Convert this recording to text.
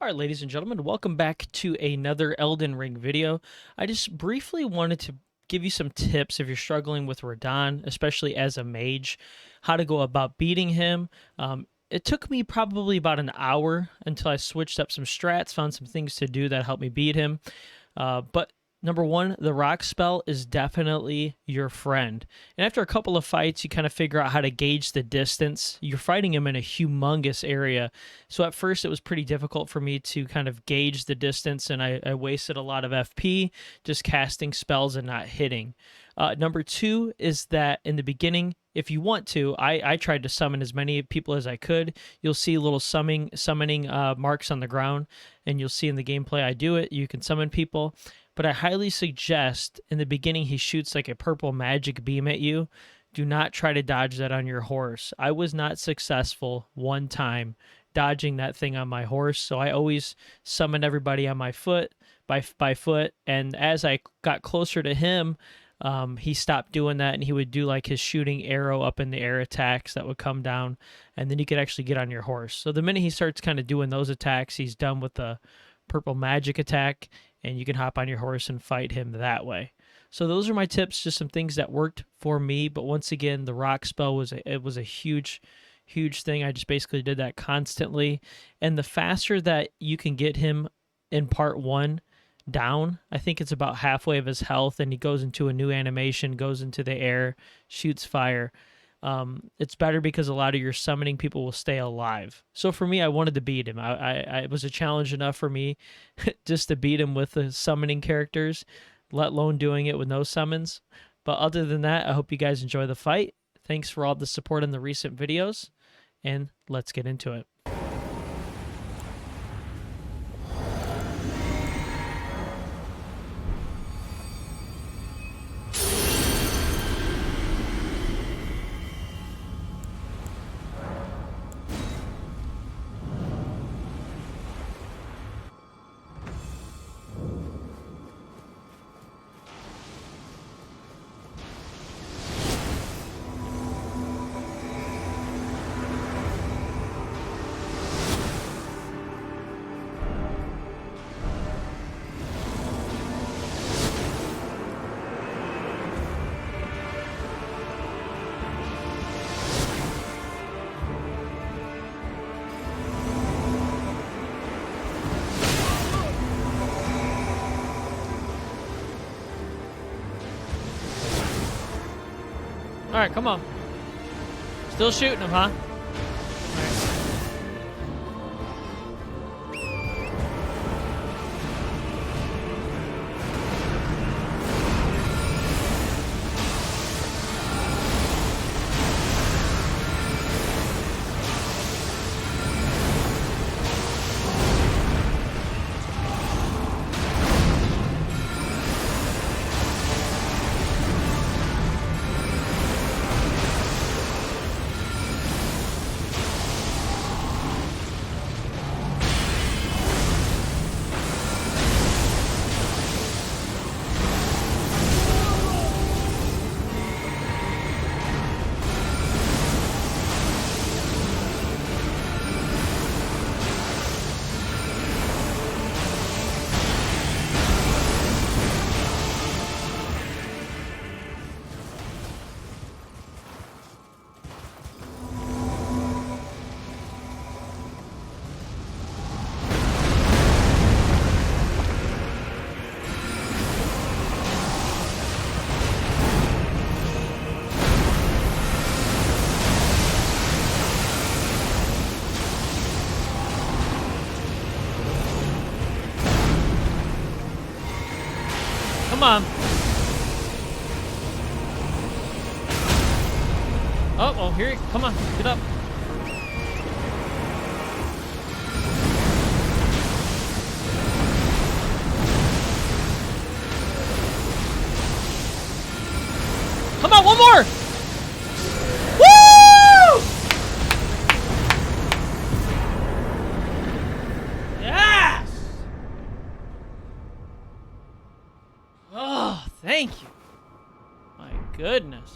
All right, ladies and gentlemen, welcome back to another Elden Ring video. I just briefly wanted to give you some tips if you're struggling with RADAHN, especially as a mage, how to go about beating him. It took me probably about an hour until I switched up some strats, found some things to do that helped me beat him. But number one, the rock spell is definitely your friend. And after a couple of fights, you kind of figure out how to gauge the distance. You're fighting him in a humongous area. So at first, it was pretty difficult for me to kind of gauge the distance, and I wasted a lot of FP just casting spells and not hitting. Number two is that in the beginning, if you want to, I tried to summon as many people as I could. You'll see little summoning marks on the ground, and you'll see in the gameplay I do it. You can summon people, but I highly suggest in the beginning he shoots like a purple magic beam at you. Do not try to dodge that on your horse. I was not successful one time dodging that thing on my horse, so I always summoned everybody on my foot by foot, and as I got closer to him, he stopped doing that, and he would do like his shooting arrow up in the air attacks that would come down, and then you could actually get on your horse. So the minute he starts kind of doing those attacks, he's done with the purple magic attack, and you can hop on your horse and fight him that way. So those are my tips, just some things that worked for me. But once again, the rock spell was a huge thing. I just basically did that constantly, and the faster that you can get him in part one down, I think it's about halfway of his health, and he goes into a new animation, goes into the air, shoots fire. It's better because a lot of your summoning people will stay alive. So for me, I wanted to beat him. It was a challenge enough for me just to beat him with the summoning characters, let alone doing it with no summons. But other than that, I hope you guys enjoy the fight. Thanks for all the support in the recent videos, and let's get into it. All right, come on. Still shooting him, huh? Come on. Oh, here he, come on, get up. Come on, one more! Woo! Yes! Oh, thank you. My goodness.